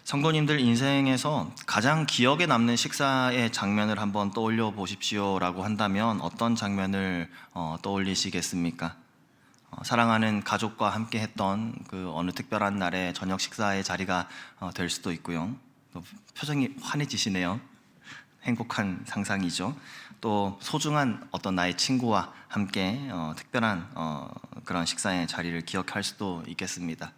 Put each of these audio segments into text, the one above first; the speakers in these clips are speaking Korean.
성도님들 인생에서 가장 기억에 남는 식사의 장면을 한번 떠올려 보십시오라고 한다면 어떤 장면을 떠올리시겠습니까? 사랑하는 가족과 함께 했던 그 어느 특별한 날의 저녁 식사의 자리가 될 수도 있고요. 또 표정이 환해지시네요. 행복한 상상이죠. 또 소중한 어떤 나의 친구와 함께 특별한 그런 식사의 자리를 기억할 수도 있겠습니다.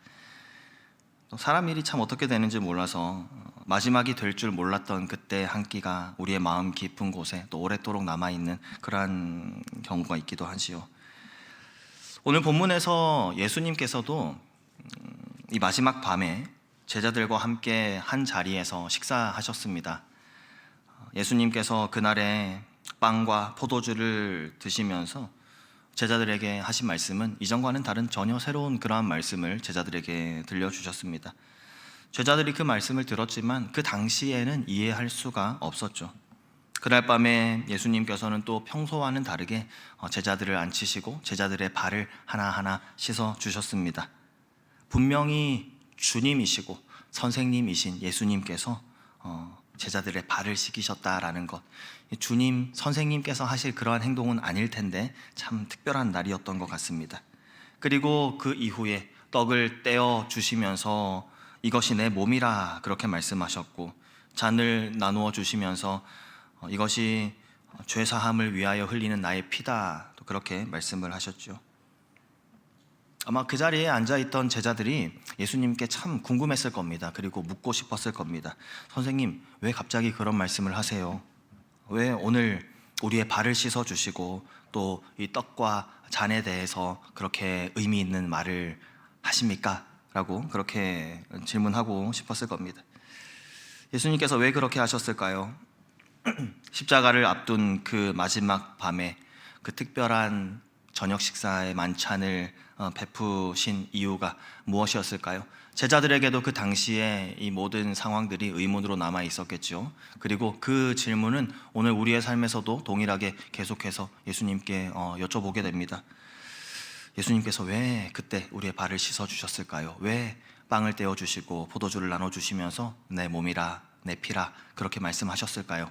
또 사람 일이 참 어떻게 되는지 몰라서 마지막이 될 줄 몰랐던 그때 한 끼가 우리의 마음 깊은 곳에 또 오랫도록 남아있는 그러한 경우가 있기도 하지요. 오늘 본문에서 예수님께서도 이 마지막 밤에 제자들과 함께 한 자리에서 식사하셨습니다. 예수님께서 그날에 빵과 포도주를 드시면서 제자들에게 하신 말씀은 이전과는 다른 전혀 새로운 그러한 말씀을 제자들에게 들려주셨습니다. 제자들이 그 말씀을 들었지만 그 당시에는 이해할 수가 없었죠. 그날 밤에 예수님께서는 또 평소와는 다르게 제자들을 앉히시고 제자들의 발을 하나하나 씻어 주셨습니다. 분명히 주님이시고 선생님이신 예수님께서 제자들의 발을 씻기셨다라는 것, 주님, 선생님께서 하실 그러한 행동은 아닐 텐데 참 특별한 날이었던 것 같습니다. 그리고 그 이후에 떡을 떼어 주시면서 이것이 내 몸이라 그렇게 말씀하셨고, 잔을 나누어 주시면서 이것이 죄사함을 위하여 흘리는 나의 피다, 또 그렇게 말씀을 하셨죠. 아마 그 자리에 앉아있던 제자들이 예수님께 참 궁금했을 겁니다. 그리고 묻고 싶었을 겁니다. 선생님, 왜 갑자기 그런 말씀을 하세요? 왜 오늘 우리의 발을 씻어주시고 또 이 떡과 잔에 대해서 그렇게 의미 있는 말을 하십니까? 라고 그렇게 질문하고 싶었을 겁니다. 예수님께서 왜 그렇게 하셨을까요? 십자가를 앞둔 그 마지막 밤에 그 특별한 저녁 식사의 만찬을 베푸신 이유가 무엇이었을까요? 제자들에게도 그 당시에 이 모든 상황들이 의문으로 남아 있었겠죠. 그리고 그 질문은 오늘 우리의 삶에서도 동일하게 계속해서 예수님께 여쭤보게 됩니다. 예수님께서 왜 그때 우리의 발을 씻어 주셨을까요? 왜 빵을 떼어 주시고 포도주를 나눠 주시면서 내 몸이라 내 피라 그렇게 말씀하셨을까요?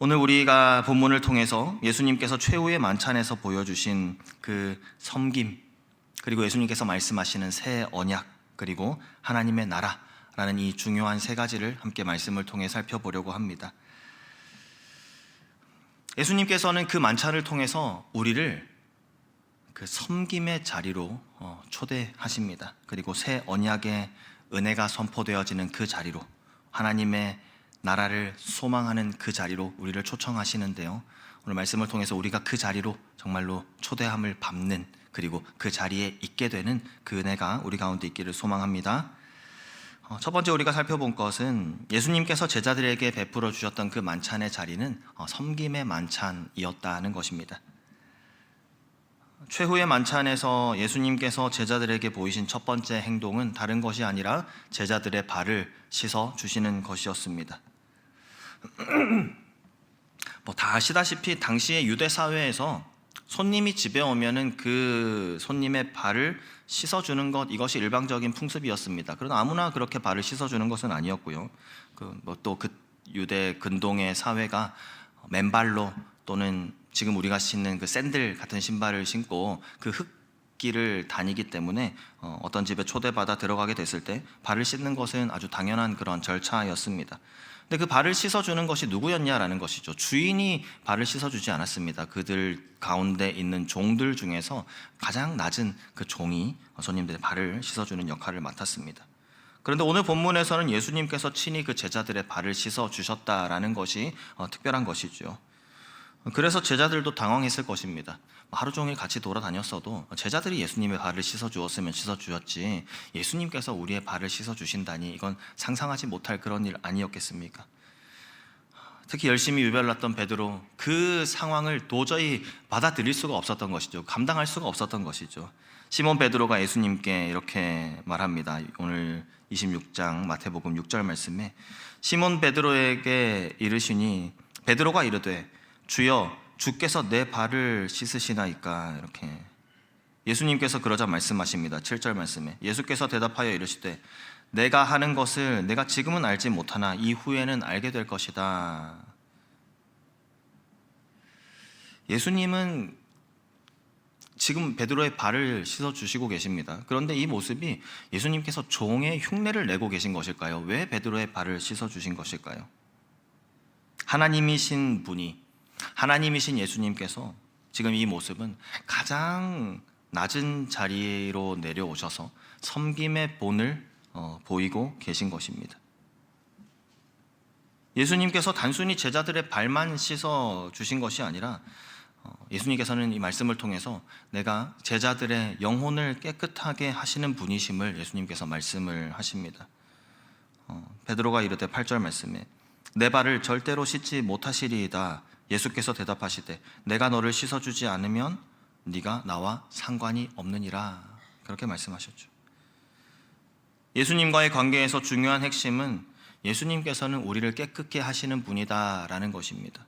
오늘 우리가 본문을 통해서 예수님께서 최후의 만찬에서 보여주신 그 섬김, 그리고 예수님께서 말씀하시는 새 언약, 그리고 하나님의 나라라는 이 중요한 세 가지를 함께 말씀을 통해 살펴보려고 합니다. 예수님께서는 그 만찬을 통해서 우리를 그 섬김의 자리로 초대하십니다. 그리고 새 언약의 은혜가 선포되어지는 그 자리로, 하나님의 나라를 소망하는 그 자리로 우리를 초청하시는데요, 오늘 말씀을 통해서 우리가 그 자리로 정말로 초대함을 밟는, 그리고 그 자리에 있게 되는 그 은혜가 우리 가운데 있기를 소망합니다. 첫 번째 우리가 살펴본 것은 예수님께서 제자들에게 베풀어 주셨던 그 만찬의 자리는 섬김의 만찬이었다는 것입니다. 최후의 만찬에서 예수님께서 제자들에게 보이신 첫 번째 행동은 다른 것이 아니라 제자들의 발을 씻어 주시는 것이었습니다. 다 아시다시피 당시의 유대 사회에서 손님이 집에 오면은 그 손님의 발을 씻어주는 것, 이것이 일방적인 풍습이었습니다. 그러나 아무나 그렇게 발을 씻어주는 것은 아니었고요. 또 그 유대 근동의 사회가 맨발로 또는 지금 우리가 신는 그 샌들 같은 신발을 신고 그 흙길을 다니기 때문에 어떤 집에 초대받아 들어가게 됐을 때 발을 씻는 것은 아주 당연한 그런 절차였습니다. 근데 그 발을 씻어주는 것이 누구였냐라는 것이죠. 주인이 발을 씻어주지 않았습니다. 그들 가운데 있는 종들 중에서 가장 낮은 그 종이 손님들의 발을 씻어주는 역할을 맡았습니다. 그런데 오늘 본문에서는 예수님께서 친히 그 제자들의 발을 씻어주셨다라는 것이 특별한 것이죠. 그래서 제자들도 당황했을 것입니다. 하루 종일 같이 돌아다녔어도 제자들이 예수님의 발을 씻어주었으면 씻어주었지, 예수님께서 우리의 발을 씻어주신다니 이건 상상하지 못할 그런 일 아니었겠습니까? 특히 열심히 유별났던 베드로, 그 상황을 도저히 받아들일 수가 없었던 것이죠. 감당할 수가 없었던 것이죠. 시몬 베드로가 예수님께 이렇게 말합니다. 오늘 26장 마태복음 6절 말씀에 시몬 베드로에게 이르시니 베드로가 이르되 주여, 주께서 내 발을 씻으시나이까? 이렇게 예수님께서 그러자 말씀하십니다. 7절 말씀에 예수께서 대답하여 이르시되 내가 하는 것을 내가 지금은 알지 못하나 이후에는 알게 될 것이다. 예수님은 지금 베드로의 발을 씻어 주시고 계십니다. 그런데 이 모습이 예수님께서 종의 흉내를 내고 계신 것일까요? 왜 베드로의 발을 씻어 주신 것일까요? 하나님이신 분이, 하나님이신 예수님께서 지금 이 모습은 가장 낮은 자리로 내려오셔서 섬김의 본을 보이고 계신 것입니다. 예수님께서 단순히 제자들의 발만 씻어 주신 것이 아니라 예수님께서는 이 말씀을 통해서 내가 제자들의 영혼을 깨끗하게 하시는 분이심을 예수님께서 말씀을 하십니다. 베드로가 이르되 8절 말씀에 내 발을 절대로 씻지 못하시리이다. 예수께서 대답하시되 내가 너를 씻어주지 않으면 네가 나와 상관이 없느니라. 그렇게 말씀하셨죠. 예수님과의 관계에서 중요한 핵심은 예수님께서는 우리를 깨끗게 하시는 분이다라는 것입니다.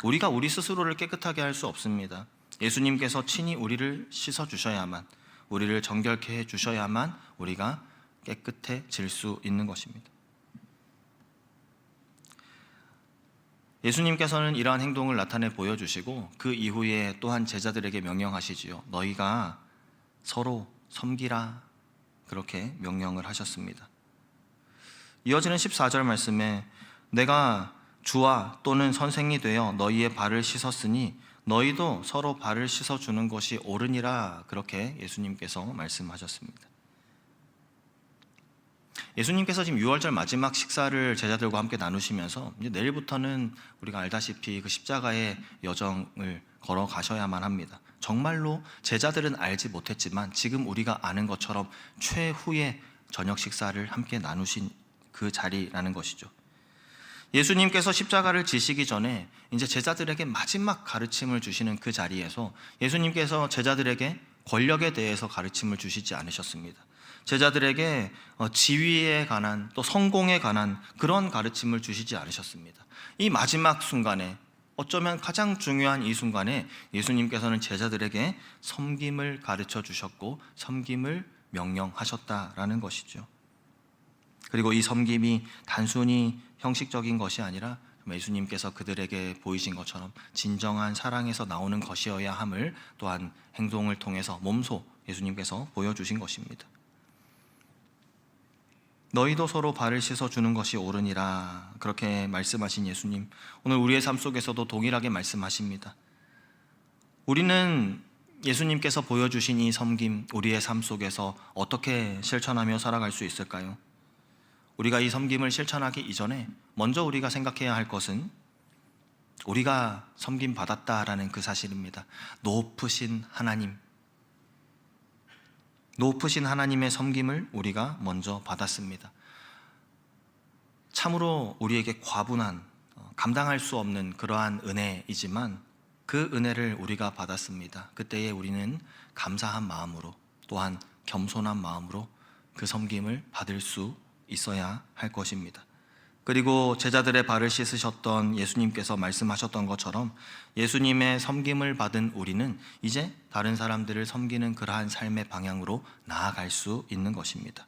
우리가 우리 스스로를 깨끗하게 할 수 없습니다. 예수님께서 친히 우리를 씻어주셔야만, 우리를 정결케 해주셔야만 우리가 깨끗해질 수 있는 것입니다. 예수님께서는 이러한 행동을 나타내 보여주시고 그 이후에 또한 제자들에게 명령하시지요. 너희가 서로 섬기라. 그렇게 명령을 하셨습니다. 이어지는 14절 말씀에 내가 주와 또는 선생이 되어 너희의 발을 씻었으니 너희도 서로 발을 씻어주는 것이 옳으니라. 그렇게 예수님께서 말씀하셨습니다. 예수님께서 지금 6월절 마지막 식사를 제자들과 함께 나누시면서 이제 내일부터는 우리가 알다시피 그 십자가의 여정을 걸어가셔야만 합니다. 정말로 제자들은 알지 못했지만 지금 우리가 아는 것처럼 최후의 저녁 식사를 함께 나누신 그 자리라는 것이죠. 예수님께서 십자가를 지시기 전에 이제 제자들에게 마지막 가르침을 주시는 그 자리에서 예수님께서 제자들에게 권력에 대해서 가르침을 주시지 않으셨습니다. 제자들에게 지위에 관한 또 성공에 관한 그런 가르침을 주시지 않으셨습니다. 이 마지막 순간에 어쩌면 가장 중요한 이 순간에 예수님께서는 제자들에게 섬김을 가르쳐 주셨고 섬김을 명령하셨다라는 것이죠. 그리고 이 섬김이 단순히 형식적인 것이 아니라 예수님께서 그들에게 보이신 것처럼 진정한 사랑에서 나오는 것이어야 함을 또한 행동을 통해서 몸소 예수님께서 보여주신 것입니다. 너희도 서로 발을 씻어주는 것이 옳으니라. 그렇게 말씀하신 예수님, 오늘 우리의 삶 속에서도 동일하게 말씀하십니다. 우리는 예수님께서 보여주신 이 섬김, 우리의 삶 속에서 어떻게 실천하며 살아갈 수 있을까요? 우리가 이 섬김을 실천하기 이전에 먼저 우리가 생각해야 할 것은 우리가 섬김 받았다라는 그 사실입니다. 높으신 하나님의 섬김을 우리가 먼저 받았습니다. 참으로 우리에게 과분한, 감당할 수 없는 그러한 은혜이지만 그 은혜를 우리가 받았습니다. 그때에 우리는 감사한 마음으로 또한 겸손한 마음으로 그 섬김을 받을 수 있어야 할 것입니다. 그리고 제자들의 발을 씻으셨던 예수님께서 말씀하셨던 것처럼 예수님의 섬김을 받은 우리는 이제 다른 사람들을 섬기는 그러한 삶의 방향으로 나아갈 수 있는 것입니다.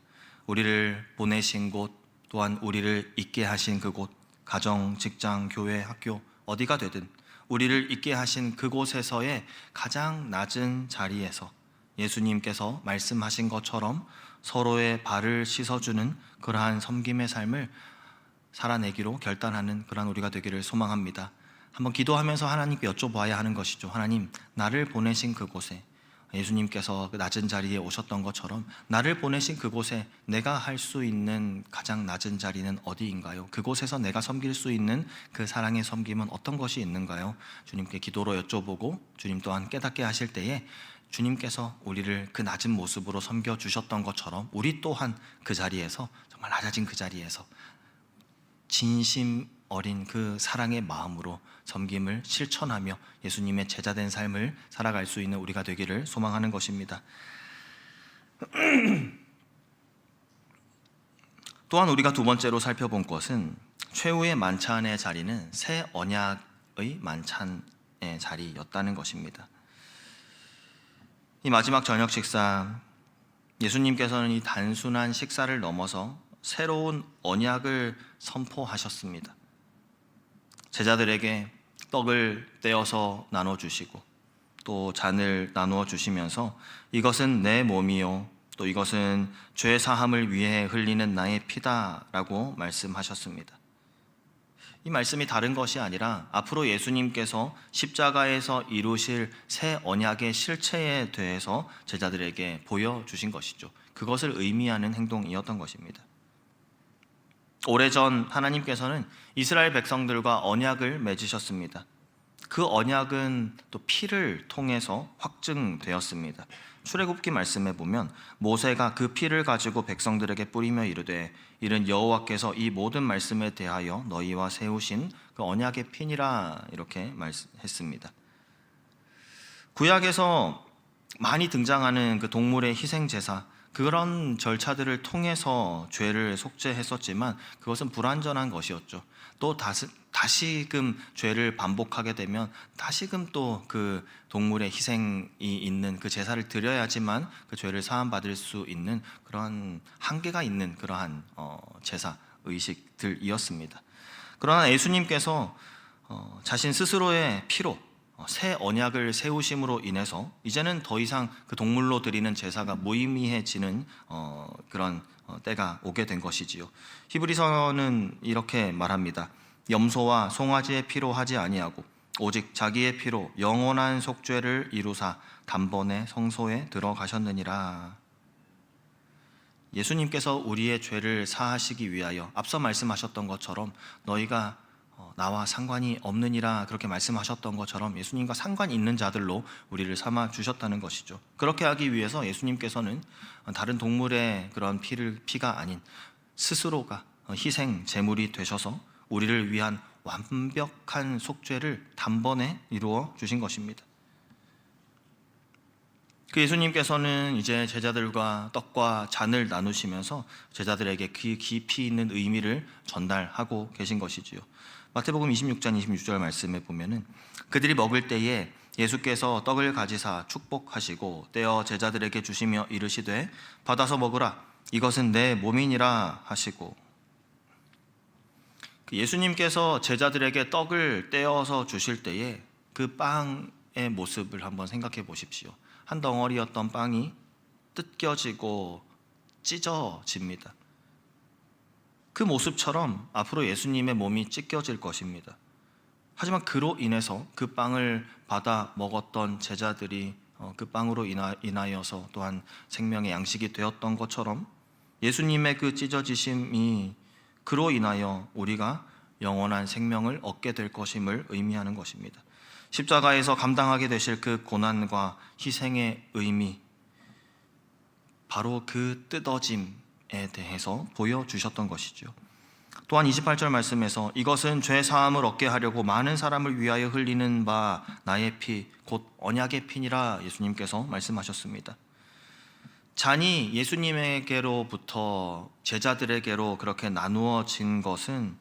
우리를 보내신 곳, 또한 우리를 있게 하신 그곳, 가정, 직장, 교회, 학교 어디가 되든 우리를 있게 하신 그곳에서의 가장 낮은 자리에서 예수님께서 말씀하신 것처럼 서로의 발을 씻어주는 그러한 섬김의 삶을 살아내기로 결단하는 그러한 우리가 되기를 소망합니다. 한번 기도하면서 하나님께 여쭤봐야 하는 것이죠. 하나님, 나를 보내신 그곳에 예수님께서 그 낮은 자리에 오셨던 것처럼 나를 보내신 그곳에 내가 할 수 있는 가장 낮은 자리는 어디인가요? 그곳에서 내가 섬길 수 있는 그 사랑의 섬김은 어떤 것이 있는가요? 주님께 기도로 여쭤보고 주님 또한 깨닫게 하실 때에 주님께서 우리를 그 낮은 모습으로 섬겨주셨던 것처럼 우리 또한 그 자리에서, 정말 낮아진 그 자리에서 진심 어린 그 사랑의 마음으로 섬김을 실천하며 예수님의 제자된 삶을 살아갈 수 있는 우리가 되기를 소망하는 것입니다. 또한 우리가 두 번째로 살펴본 것은 최후의 만찬의 자리는 새 언약의 만찬의 자리였다는 것입니다. 이 마지막 저녁 식사, 예수님께서는 이 단순한 식사를 넘어서 새로운 언약을 선포하셨습니다. 제자들에게 떡을 떼어서 나눠주시고 또 잔을 나누어 주시면서 이것은 내 몸이요 또 이것은 죄 사함을 위해 흘리는 나의 피다라고 말씀하셨습니다. 이 말씀이 다른 것이 아니라 앞으로 예수님께서 십자가에서 이루실 새 언약의 실체에 대해서 제자들에게 보여주신 것이죠. 그것을 의미하는 행동이었던 것입니다. 오래전 하나님께서는 이스라엘 백성들과 언약을 맺으셨습니다. 그 언약은 또 피를 통해서 확증되었습니다. 출애굽기 말씀에 보면 모세가 그 피를 가지고 백성들에게 뿌리며 이르되 이는 여호와께서 이 모든 말씀에 대하여 너희와 세우신 그 언약의 피니라 이렇게 말했습니다. 구약에서 많이 등장하는 그 동물의 희생 제사, 그런 절차들을 통해서 죄를 속죄했었지만 그것은 불완전한 것이었죠. 또 다시금 죄를 반복하게 되면 다시금 또 그 동물의 희생이 있는 그 제사를 드려야지만 그 죄를 사함받을 수 있는 그러한 한계가 있는 그러한 제사 의식들이었습니다. 그러나 예수님께서 자신 스스로의 피로 새 언약을 세우심으로 인해서 이제는 더 이상 그 동물로 드리는 제사가 무의미해지는 그런 때가 오게 된 것이지요. 히브리서는 이렇게 말합니다. 염소와 송아지의 피로 하지 아니하고 오직 자기의 피로 영원한 속죄를 이루사 단번에 성소에 들어가셨느니라. 예수님께서 우리의 죄를 사하시기 위하여 앞서 말씀하셨던 것처럼 너희가 나와 상관이 없느니라 그렇게 말씀하셨던 것처럼 예수님과 상관 있는 자들로 우리를 삼아 주셨다는 것이죠. 그렇게 하기 위해서 예수님께서는 다른 동물의 그런 피가 아닌 스스로가 희생 제물이 되셔서 우리를 위한 완벽한 속죄를 단번에 이루어 주신 것입니다. 그 예수님께서는 이제 제자들과 떡과 잔을 나누시면서 제자들에게 그 깊이 있는 의미를 전달하고 계신 것이지요. 마태복음 26장 26절 말씀에 보면은 그들이 먹을 때에 예수께서 떡을 가지사 축복하시고 떼어 제자들에게 주시며 이르시되 받아서 먹으라 이것은 내 몸이니라 하시고, 예수님께서 제자들에게 떡을 떼어서 주실 때에 그 빵의 모습을 한번 생각해 보십시오. 한 덩어리였던 빵이 뜯겨지고 찢어집니다. 그 모습처럼 앞으로 예수님의 몸이 찢겨질 것입니다. 하지만 그로 인해서 그 빵을 받아 먹었던 제자들이 그 빵으로 인하여서 또한 생명의 양식이 되었던 것처럼 예수님의 그 찢어지심이 그로 인하여 우리가 영원한 생명을 얻게 될 것임을 의미하는 것입니다. 십자가에서 감당하게 되실 그 고난과 희생의 의미, 바로 그 뜯어짐에 대해서 보여주셨던 것이죠. 또한 28절 말씀에서 이것은 죄 사함을 얻게 하려고 많은 사람을 위하여 흘리는 바 나의 피, 곧 언약의 피니라 예수님께서 말씀하셨습니다. 잔이 예수님에게로부터 제자들에게로 그렇게 나누어진 것은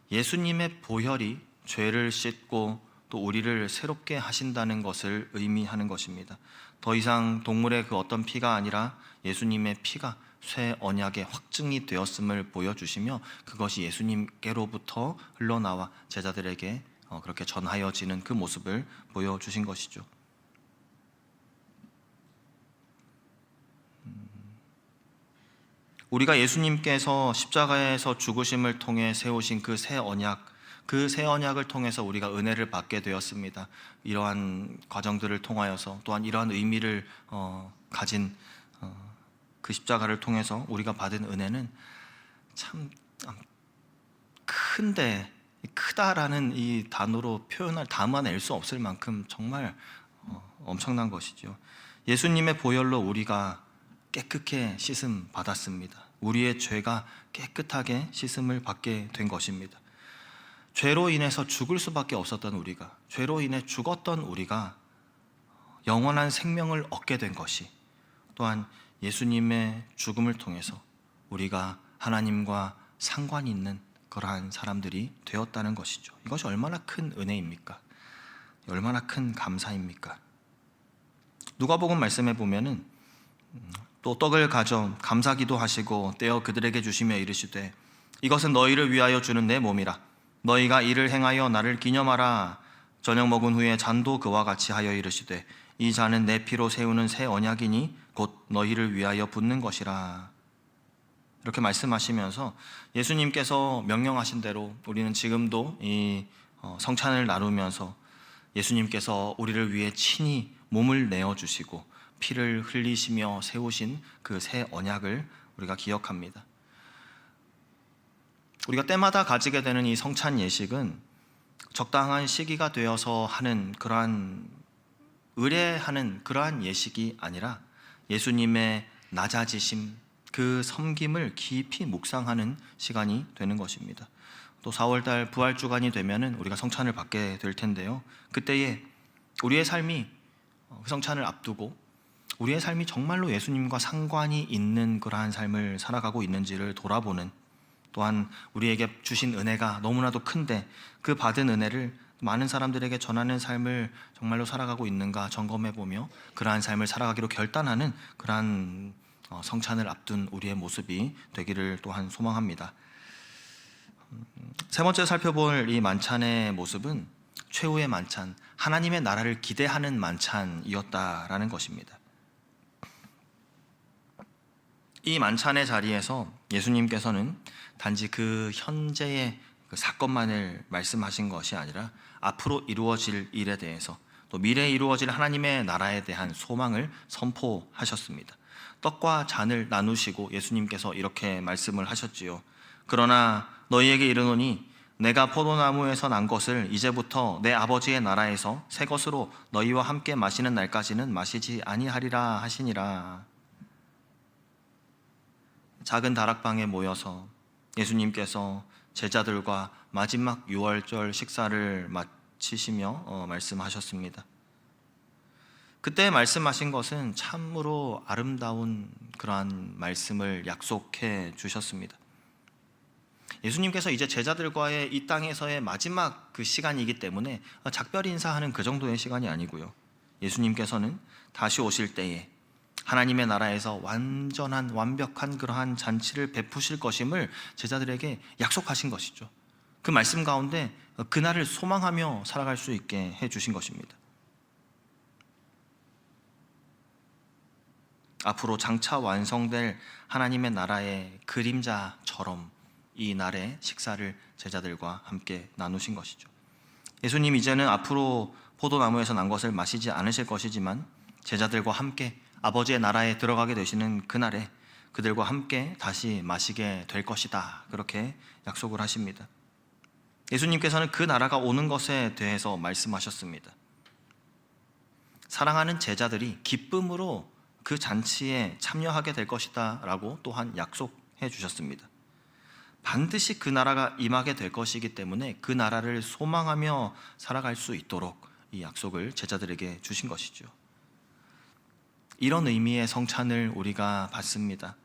예수님의 보혈이 죄를 씻고 또 우리를 새롭게 하신다는 것을 의미하는 것입니다. 더 이상 동물의 그 어떤 피가 아니라 예수님의 피가 새 언약의 확증이 되었음을 보여주시며 그것이 예수님께로부터 흘러나와 제자들에게 그렇게 전하여지는 그 모습을 보여주신 것이죠. 우리가 예수님께서 십자가에서 죽으심을 통해 세우신 그 새 언약, 그 새 언약을 통해서 우리가 은혜를 받게 되었습니다. 이러한 과정들을 통하여서 또한 이러한 의미를 가진 그 십자가를 통해서 우리가 받은 은혜는 참 큰데, 크다라는 이 단어로 담아낼 수 없을 만큼 정말 엄청난 것이죠. 예수님의 보혈로 우리가 깨끗게 씻음 받았습니다. 우리의 죄가 깨끗하게 씻음을 받게 된 것입니다. 죄로 인해서 죽을 수밖에 없었던 우리가, 죄로 인해 죽었던 우리가 영원한 생명을 얻게 된 것이, 또한 예수님의 죽음을 통해서 우리가 하나님과 상관이 있는 그러한 사람들이 되었다는 것이죠. 이것이 얼마나 큰 은혜입니까? 얼마나 큰 감사입니까? 누가복음 말씀에 보면은 또 떡을 가져 감사기도 하시고 떼어 그들에게 주시며 이르시되 이것은 너희를 위하여 주는 내 몸이라. 너희가 이를 행하여 나를 기념하라. 저녁 먹은 후에 잔도 그와 같이 하여 이르시되 이 잔은 내 피로 세우는 새 언약이니 곧 너희를 위하여 붓는 것이라. 이렇게 말씀하시면서 예수님께서 명령하신 대로 우리는 지금도 이 성찬을 나누면서 예수님께서 우리를 위해 친히 몸을 내어주시고 피를 흘리시며 세우신 그 새 언약을 우리가 기억합니다. 우리가 때마다 가지게 되는 이 성찬 예식은 적당한 시기가 되어서 하는 그러한 의례하는 그러한 예식이 아니라 예수님의 낮아지심, 그 섬김을 깊이 묵상하는 시간이 되는 것입니다. 또 4월달 부활주간이 되면은 우리가 성찬을 받게 될 텐데요. 그때에 우리의 삶이 그 성찬을 앞두고 우리의 삶이 정말로 예수님과 상관이 있는 그러한 삶을 살아가고 있는지를 돌아보는, 또한 우리에게 주신 은혜가 너무나도 큰데 그 받은 은혜를 많은 사람들에게 전하는 삶을 정말로 살아가고 있는가 점검해보며 그러한 삶을 살아가기로 결단하는 그러한 성찬을 앞둔 우리의 모습이 되기를 또한 소망합니다. 세 번째 살펴볼 이 만찬의 모습은 최후의 만찬, 하나님의 나라를 기대하는 만찬이었다라는 것입니다. 이 만찬의 자리에서 예수님께서는 단지 그 현재의 그 사건만을 말씀하신 것이 아니라 앞으로 이루어질 일에 대해서 또 미래에 이루어질 하나님의 나라에 대한 소망을 선포하셨습니다. 떡과 잔을 나누시고 예수님께서 이렇게 말씀을 하셨지요. 그러나 너희에게 이르노니 내가 포도나무에서 난 것을 이제부터 내 아버지의 나라에서 새 것으로 너희와 함께 마시는 날까지는 마시지 아니하리라 하시니라. 작은 다락방에 모여서 예수님께서 제자들과 마지막 유월절 식사를 마치시며 말씀하셨습니다. 그때 말씀하신 것은 참으로 아름다운 그러한 말씀을 약속해 주셨습니다. 예수님께서 이제 제자들과의 이 땅에서의 마지막 그 시간이기 때문에 작별 인사하는 그 정도의 시간이 아니고요. 예수님께서는 다시 오실 때에 하나님의 나라에서 완전한 완벽한 그러한 잔치를 베푸실 것임을 제자들에게 약속하신 것이죠. 그 말씀 가운데 그날을 소망하며 살아갈 수 있게 해주신 것입니다. 앞으로 장차 완성될 하나님의 나라의 그림자처럼 이 날의 식사를 제자들과 함께 나누신 것이죠. 예수님 이제는 앞으로 포도나무에서 난 것을 마시지 않으실 것이지만 제자들과 함께 아버지의 나라에 들어가게 되시는 그날에 그들과 함께 다시 마시게 될 것이다, 그렇게 약속을 하십니다. 예수님께서는 그 나라가 오는 것에 대해서 말씀하셨습니다. 사랑하는 제자들이 기쁨으로 그 잔치에 참여하게 될 것이다 라고 또한 약속해 주셨습니다. 반드시 그 나라가 임하게 될 것이기 때문에 그 나라를 소망하며 살아갈 수 있도록 이 약속을 제자들에게 주신 것이죠. 이런 의미의 성찬을 우리가 받습니다.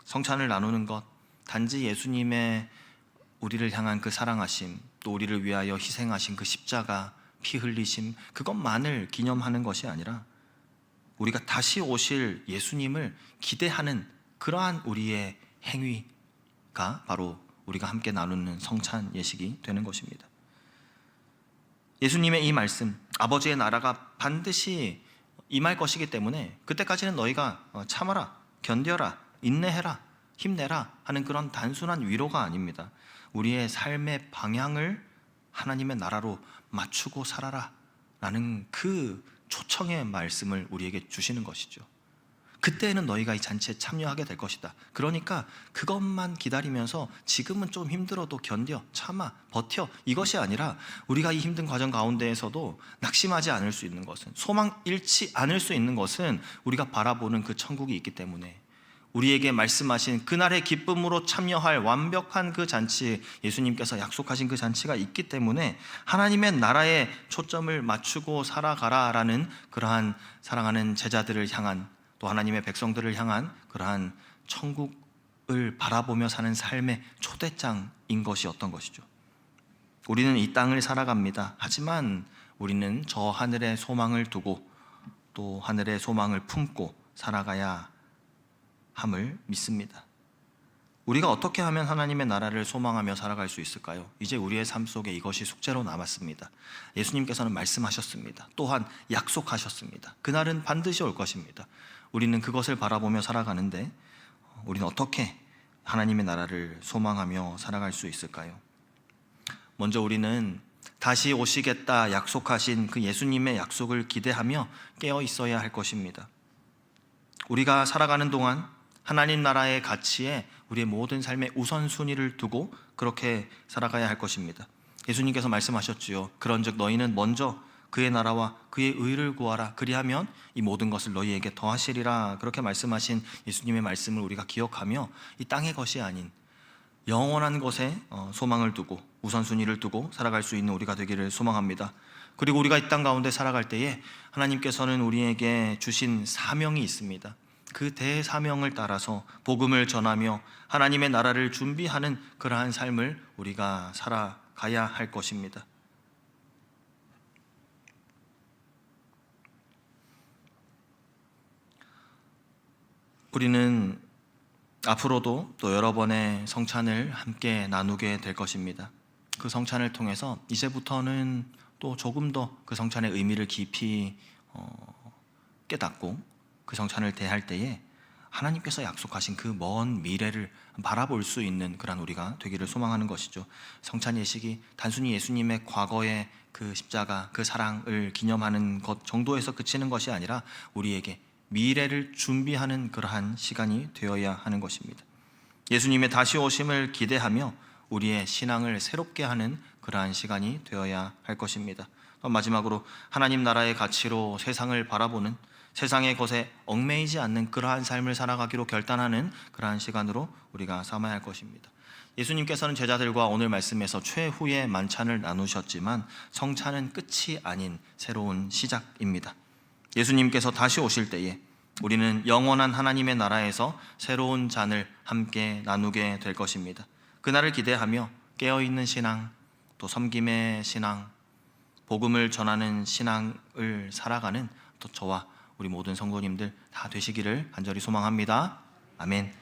성찬을 나누는 것, 단지 예수님의 우리를 향한 그 사랑하심, 또 우리를 위하여 희생하신 그 십자가, 피 흘리심, 그것만을 기념하는 것이 아니라 우리가 다시 오실 예수님을 기대하는 그러한 우리의 행위가 바로 우리가 함께 나누는 성찬 예식이 되는 것입니다. 예수님의 이 말씀, 아버지의 나라가 반드시 임할 것이기 때문에 그때까지는 너희가 참아라, 견뎌라, 인내해라, 힘내라 하는 그런 단순한 위로가 아닙니다. 우리의 삶의 방향을 하나님의 나라로 맞추고 살아라 라는 그 초청의 말씀을 우리에게 주시는 것이죠. 그때는 너희가 이 잔치에 참여하게 될 것이다. 그러니까 그것만 기다리면서 지금은 좀 힘들어도 견뎌, 참아, 버텨, 이것이 아니라 우리가 이 힘든 과정 가운데에서도 낙심하지 않을 수 있는 것은, 소망 잃지 않을 수 있는 것은 우리가 바라보는 그 천국이 있기 때문에 우리에게 말씀하신 그날의 기쁨으로 참여할 완벽한 그 잔치, 예수님께서 약속하신 그 잔치가 있기 때문에 하나님의 나라에 초점을 맞추고 살아가라라는 그러한 사랑하는 제자들을 향한, 또 하나님의 백성들을 향한 그러한 천국을 바라보며 사는 삶의 초대장인 것이 어떤 것이죠. 우리는 이 땅을 살아갑니다. 하지만 우리는 저 하늘의 소망을 두고 또 하늘의 소망을 품고 살아가야 함을 믿습니다. 우리가 어떻게 하면 하나님의 나라를 소망하며 살아갈 수 있을까요? 이제 우리의 삶 속에 이것이 숙제로 남았습니다. 예수님께서는 말씀하셨습니다. 또한 약속하셨습니다. 그날은 반드시 올 것입니다. 우리는 그것을 바라보며 살아가는데 우리는 어떻게 하나님의 나라를 소망하며 살아갈 수 있을까요? 먼저 우리는 다시 오시겠다 약속하신 그 예수님의 약속을 기대하며 깨어 있어야 할 것입니다. 우리가 살아가는 동안 하나님 나라의 가치에 우리의 모든 삶의 우선순위를 두고 그렇게 살아가야 할 것입니다. 예수님께서 말씀하셨지요. 그런즉 너희는 먼저 그의 나라와 그의 의를 구하라. 그리하면 이 모든 것을 너희에게 더하시리라. 그렇게 말씀하신 예수님의 말씀을 우리가 기억하며 이 땅의 것이 아닌 영원한 것에 소망을 두고 우선순위를 두고 살아갈 수 있는 우리가 되기를 소망합니다. 그리고 우리가 이 땅 가운데 살아갈 때에 하나님께서는 우리에게 주신 사명이 있습니다. 그 대사명을 따라서 복음을 전하며 하나님의 나라를 준비하는 그러한 삶을 우리가 살아가야 할 것입니다. 우리는 앞으로도 또 여러 번의 성찬을 함께 나누게 될 것입니다. 그 성찬을 통해서 이제부터는 또 조금 더 그 성찬의 의미를 깊이 깨닫고 그 성찬을 대할 때에 하나님께서 약속하신 그 먼 미래를 바라볼 수 있는 그런 우리가 되기를 소망하는 것이죠. 성찬 예식이 단순히 예수님의 과거의 그 십자가, 그 사랑을 기념하는 것 정도에서 그치는 것이 아니라 우리에게 미래를 준비하는 그러한 시간이 되어야 하는 것입니다. 예수님의 다시 오심을 기대하며 우리의 신앙을 새롭게 하는 그러한 시간이 되어야 할 것입니다. 마지막으로 하나님 나라의 가치로 세상을 바라보는, 세상의 것에 얽매이지 않는 그러한 삶을 살아가기로 결단하는 그러한 시간으로 우리가 삼아야 할 것입니다. 예수님께서는 제자들과 오늘 말씀에서 최후의 만찬을 나누셨지만 성찬은 끝이 아닌 새로운 시작입니다. 예수님께서 다시 오실 때에 우리는 영원한 하나님의 나라에서 새로운 잔을 함께 나누게 될 것입니다. 그날을 기대하며 깨어있는 신앙, 또 섬김의 신앙, 복음을 전하는 신앙을 살아가는 또 저와 우리 모든 성도님들 다 되시기를 간절히 소망합니다. 아멘.